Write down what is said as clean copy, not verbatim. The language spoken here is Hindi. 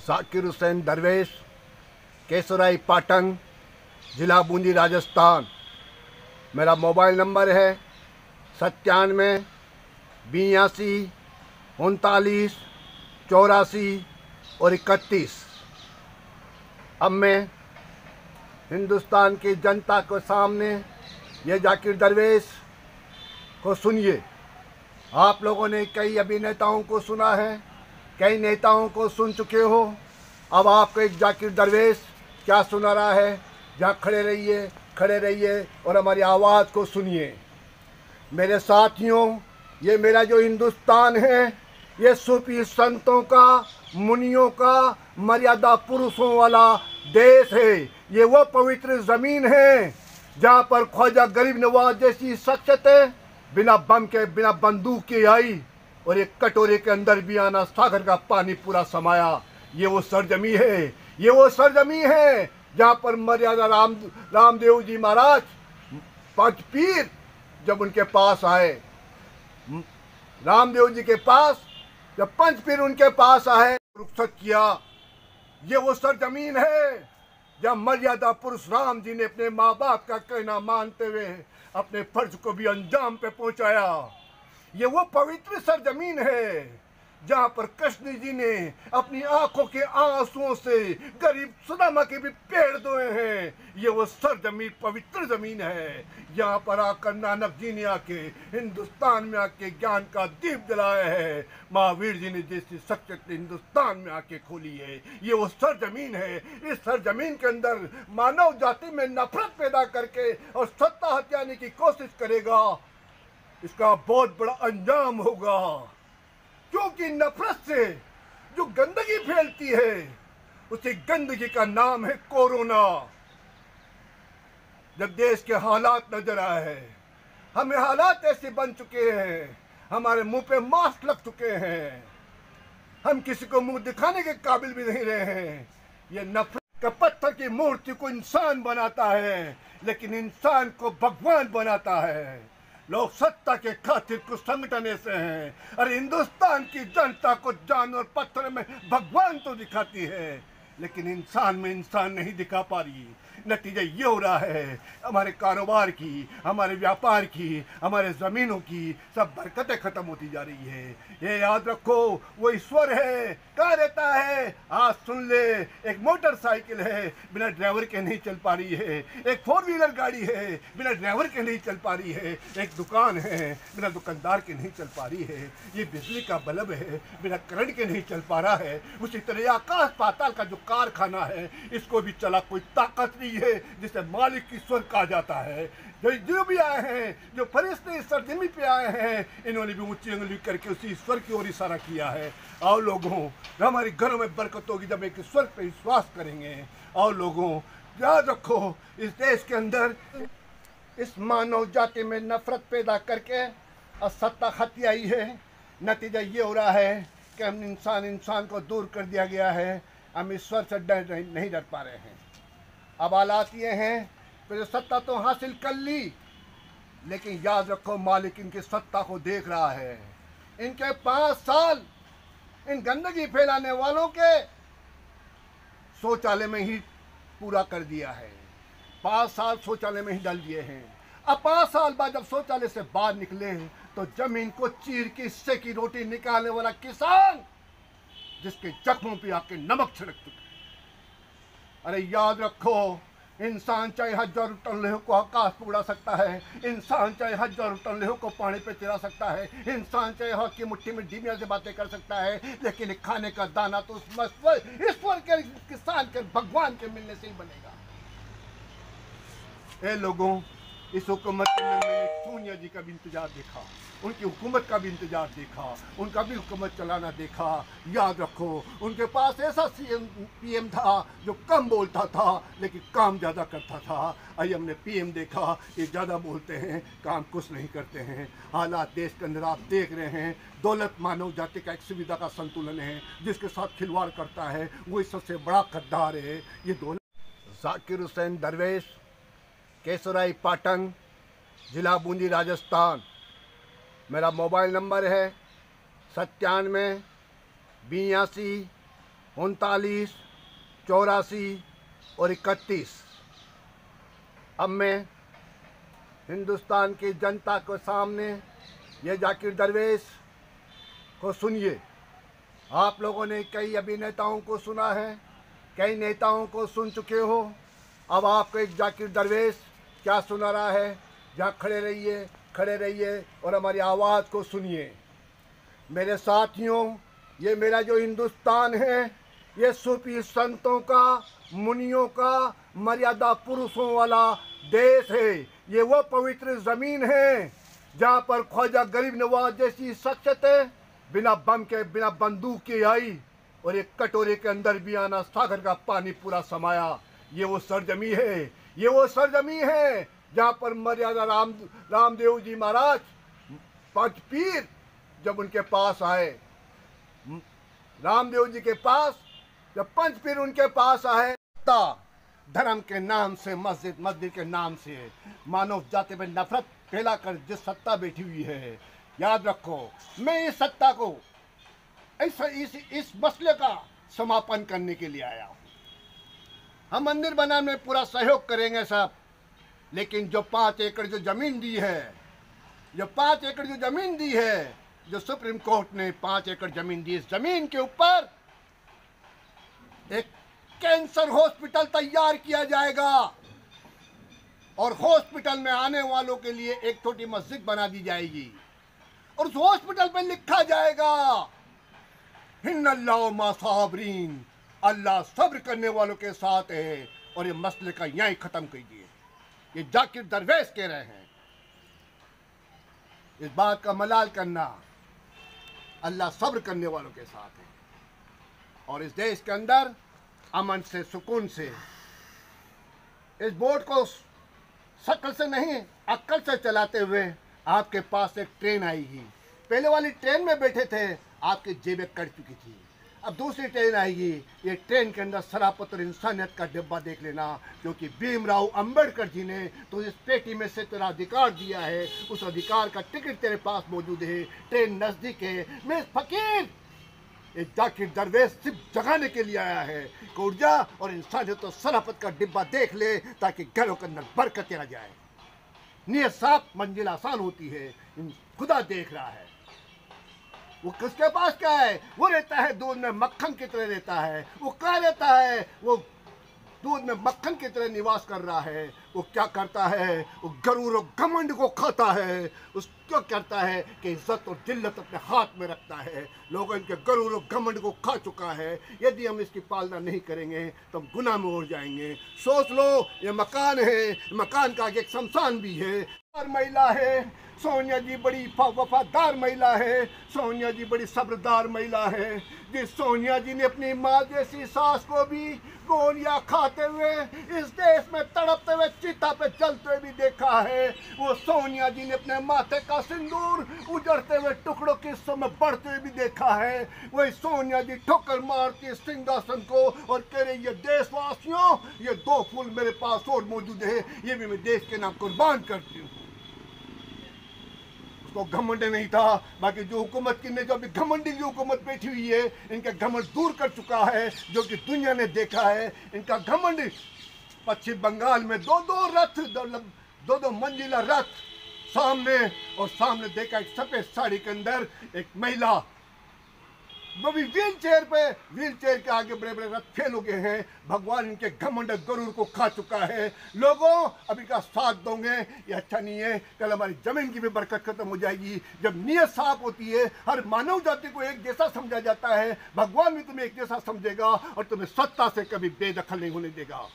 जाकिर हुसैन दरवेश, केसराई पाटन, ज़िला बूंदी, राजस्थान। मेरा मोबाइल नंबर है 97 82 39 84 और 31। अब मैं हिंदुस्तान की जनता के सामने ये जाकिर दरवेश को सुनिए। आप लोगों ने कई अभिनेताओं को सुना है, कई नेताओं को सुन चुके हो। अब आपको एक जाकिर दरवेश क्या सुना रहा है। जहाँ खड़े रहिए और हमारी आवाज़ को सुनिए। मेरे साथियों, ये मेरा जो हिंदुस्तान है, ये सूफी संतों का, मुनियों का, मर्यादा पुरुषों वाला देश है। ये वो पवित्र ज़मीन है जहाँ पर ख्वाजा गरीब नवाज जैसी शख्सियतें बिना बम के, बिना बंदूक के आई और एक कटोरे के अंदर भी आना सागर का पानी पूरा समाया। ये वो सरजमी है, ये वो सरजमी है जहाँ पर मर्यादा रामदेव जी महाराज, पांच पीर जब उनके पास आए, रामदेव जी के पास जब पंच पीर उनके पास आए, रुखसत किया। ये वो सरजमीन है जहाँ मर्यादा पुरुष राम जी ने अपने माँ बाप का कहना मानते हुए अपने फर्ज को भी अंजाम पे पहुंचाया। ये वो पवित्र सरजमीन है जहाँ पर कृष्ण जी ने अपनी आंखों के आंसुओं से गरीब सुदामा के भी पेड़ धोए हैं। ये वो सरजमीन, पवित्र जमीन है। यहाँ पर आकर नानक जी ने आके हिंदुस्तान में आके ज्ञान का दीप जलाया है। महावीर जी ने जैसी शख्सियत हिंदुस्तान में आके खोली है। ये वो सरजमीन है। इस सरजमीन के अंदर मानव जाति में नफरत पैदा करके और सत्ता हथियाने की कोशिश करेगा, इसका बहुत बड़ा अंजाम होगा। क्योंकि नफरत से जो गंदगी फैलती है, उसी गंदगी का नाम है कोरोना। जब देश के हालात नजर आए हैं, हमें हालात ऐसे बन चुके हैं, हमारे मुंह पे मास्क लग चुके हैं, हम किसी को मुंह दिखाने के काबिल भी नहीं रहे हैं। ये नफरत का पत्थर की मूर्ति को इंसान बनाता है, लेकिन इंसान को भगवान बनाता है। लोग सत्ता के खातिर कुछ संगठन ऐसे हैं। अरे हिंदुस्तान की जनता को जानवर पत्थर में भगवान तो दिखाती है, लेकिन इंसान में इंसान नहीं दिखा पा रही। नतीजा ये हो रहा है, हमारे कारोबार की, हमारे व्यापार की, हमारे ज़मीनों की सब बरकतें ख़त्म होती जा रही है। ये याद रखो, वो ईश्वर है। कहाँ रहता है? आज सुन ले, एक मोटरसाइकिल है, बिना ड्राइवर के नहीं चल पा रही है। एक 4 व्हीलर गाड़ी है, बिना ड्राइवर के नहीं चल पा रही है। एक दुकान है, बिना दुकानदार के नहीं चल पा रही है। ये बिजली का बल्ब है, बिना करंट के नहीं चल पा रहा है। उसी तरह आकाश पाताल का जो कारखाना है, इसको भी चला कोई ताकत नहीं है जिसे मालिक ईश्वर कहा जाता है। जो भी आए हैं, जो फरिश्ते इस सरजमी पे आए हैं, इन्होंने भी ऊंची उंगली करके उसी ईश्वर की ओर इशारा किया है। आओ लोगों, हमारे घरों में बरकत होगी जब एक ईश्वर पे विश्वास करेंगे। आओ लोगों, याद रखो, इस देश के अंदर इस मानव जाति में नफरत पैदा करके और सत्ता हत्याई है। नतीजा ये हो रहा है कि हम इंसान को दूर कर दिया गया है। हम ईश्वर से नहीं डर पा रहे हैं। अब हालात ये हैं कि जो सत्ता तो हासिल कर ली, लेकिन याद रखो, मालिक इनकी सत्ता को देख रहा है। इनके 5 साल इन गंदगी फैलाने वालों के शौचालय में ही पूरा कर दिया है। 5 साल शौचालय में ही डाल दिए हैं। अब 5 साल बाद जब शौचालय से बाहर निकले तो जमीन को चीर के हिस्से की रोटी निकालने वाला किसान, जिसके जख्मों पे आके नमक छिड़क चुके। अरे याद रखो, इंसान चाहे 1000 टन लेह को आकाश पर उड़ा सकता है, इंसान चाहे 1000 टन लेह को पानी पे चिरा सकता है, इंसान चाहे हक की मुट्ठी में डिबिया से बातें कर सकता है, लेकिन खाने का दाना तो ईश्वर के, किसान के, भगवान के मिलने से ही बनेगा। ए लोगों, इस हुकूमत में मैंने सोनिया जी का भी इंतजार देखा, उनकी हुकूमत का भी इंतजार देखा, उनका भी हुकूमत चलाना देखा। याद रखो, उनके पास ऐसा पीएम था जो कम बोलता था लेकिन काम ज़्यादा करता था। आई हमने पीएम देखा, ये ज़्यादा बोलते हैं, काम कुछ नहीं करते हैं। हालात देश के अंदर आप देख रहे हैं। दौलत मानव जाति का एक सुविधा का संतुलन है, जिसके साथ खिलवाड़ करता है वही सबसे बड़ा गद्दार है। ये दौलत। जाकिर हुसैन दरवेश, केसराई पाटन, ज़िला बूंदी, राजस्थान। मेरा मोबाइल नंबर है 97 82 39, 84 और 31। अब मैं हिंदुस्तान की जनता के सामने ये जाकिर दरवेश को सुनिए। आप लोगों ने कई अभिनेताओं को सुना है, कई नेताओं को सुन चुके हो। अब आपको एक जाकिर दरवेश क्या सुना रहा है। जहाँ खड़े रहिए और हमारी आवाज़ को सुनिए। मेरे साथियों, ये मेरा जो हिंदुस्तान है, ये सूफी संतों का, मुनियों का, मर्यादा पुरुषों वाला देश है। ये वो पवित्र ज़मीन है जहाँ पर ख्वाजा गरीब नवाज जैसी शख्सियतें बिना बम के, बिना बंदूक के आई और एक कटोरे के अंदर भी आना सागर का पानी पूरा समाया। ये वो सरजमी है, ये वो सरजमी है जहाँ पर मर्यादा रामदेव जी महाराज, 5 पीर जब उनके पास आए, रामदेव जी के पास जब 5 पीर उनके पास आए, धर्म के नाम से, मस्जिद के नाम से मानव जाति में नफरत फैलाकर जिस सत्ता बैठी हुई है, याद रखो, मैं इस सत्ता को इस मसले का समापन करने के लिए आया हूँ। हम मंदिर बनाने में पूरा सहयोग करेंगे सब, लेकिन जो 5 एकड़ जो जमीन दी है, जो सुप्रीम कोर्ट ने 5 एकड़ जमीन दी, इस जमीन के ऊपर एक कैंसर हॉस्पिटल तैयार किया जाएगा और हॉस्पिटल में आने वालों के लिए एक छोटी मस्जिद बना दी जाएगी और उस हॉस्पिटल पे लिखा जाएगा हिन्नल्लाहु मा साबरीन, अल्लाह सब्र करने वालों के साथ है। और ये मसले का यहीं खत्म कीजिए। ये जाकिर दरवेश कह रहे हैं। इस बात का मलाल करना, अल्लाह सब्र करने वालों के साथ है और इस देश के अंदर अमन से, सुकून से, इस बोर्ड को शक्ल से नहीं अक्ल से चलाते हुए आपके पास एक ट्रेन आएगी। पहले वाली ट्रेन में बैठे थे, आपकी जेबें कट चुकी थी। अब दूसरी ट्रेन आएगी, ये ट्रेन के अंदर शराफत और इंसानियत का डिब्बा देख लेना, क्योंकि भीमराव अंबेडकर जी ने तो इस पेटी में से तेरा अधिकार दिया है, उस अधिकार का टिकट तेरे पास मौजूद है, ट्रेन नज़दीक है। मैं फकीर एक जाकिर दरवेश सिर्फ जगाने के लिए आया है कि ऊर्जा और इंसानियत और शराफत का डिब्बा देख ले, ताकि घरों के अंदर बरकत आ जाए। नियत साफ, मंजिल आसान होती है। खुदा देख रहा है। वो किसके पास क्या है? वो रहता है दूध में मक्खन की तरह रहता है। वो क्या रहता है? वो दूध में मक्खन की तरह निवास कर रहा है। वो क्या करता है? वो गरूर और घमंड को खाता है। उसको करता है कि इज्जत और जिल्लत अपने हाथ में रखता है। लोग इनके गरूर और घमंड को खा चुका है। यदि हम इसकी पालना नहीं करेंगे तो हम गुनाह में उड़ जाएंगे। सोच लो, ये मकान है, मकान का आगे एक शमशान भी है। और महिला है, सोनिया जी बड़ी वफादार महिला है। सोनिया जी बड़ी सब्रदार महिला है। जिस सोनिया जी ने अपनी माँ जैसी सास को भी गोलियां खाते हुए इस देश में तड़पते हुए चिता पे जलते हुए भी देखा है। वो सोनिया जी ने अपने माथे का सिंदूर उजड़ते हुए टुकड़ों के हिस्सों में बढ़ते हुए भी देखा है। वही सोनिया जी ठोकर मारती सिंहासन को और कह रही, ये देशवासियों, ये 2 फूल मेरे पास और मौजूद है, ये भी मैं देश के नाम कुर्बान करती हूँ। तो घमंड नहीं था। बाकी जो हुकूमत की ने जो अभी घमंडी की हुकूमत बैठी हुई है, इनका घमंड दूर कर चुका है, जो कि दुनिया ने देखा है। इनका घमंड पश्चिम बंगाल में 2-2 रथ, 2-2 मंजिला रथ सामने, और सामने देखा एक सफेद साड़ी के अंदर एक महिला, वो भी व्हील चेयर के आगे बड़े बड़े रथ फेल हो गए हैं। भगवान इनके घमंड गरूर को खा चुका है। लोगों, अभी का साथ दोगे, ये अच्छा नहीं है। कल हमारी जमीन की भी बरकत खत्म हो जाएगी। जब नीयत साफ होती है, हर मानव जाति को एक जैसा समझा जाता है, भगवान भी तुम्हें एक जैसा समझेगा और तुम्हें सत्ता से कभी बेदखल नहीं होने देगा।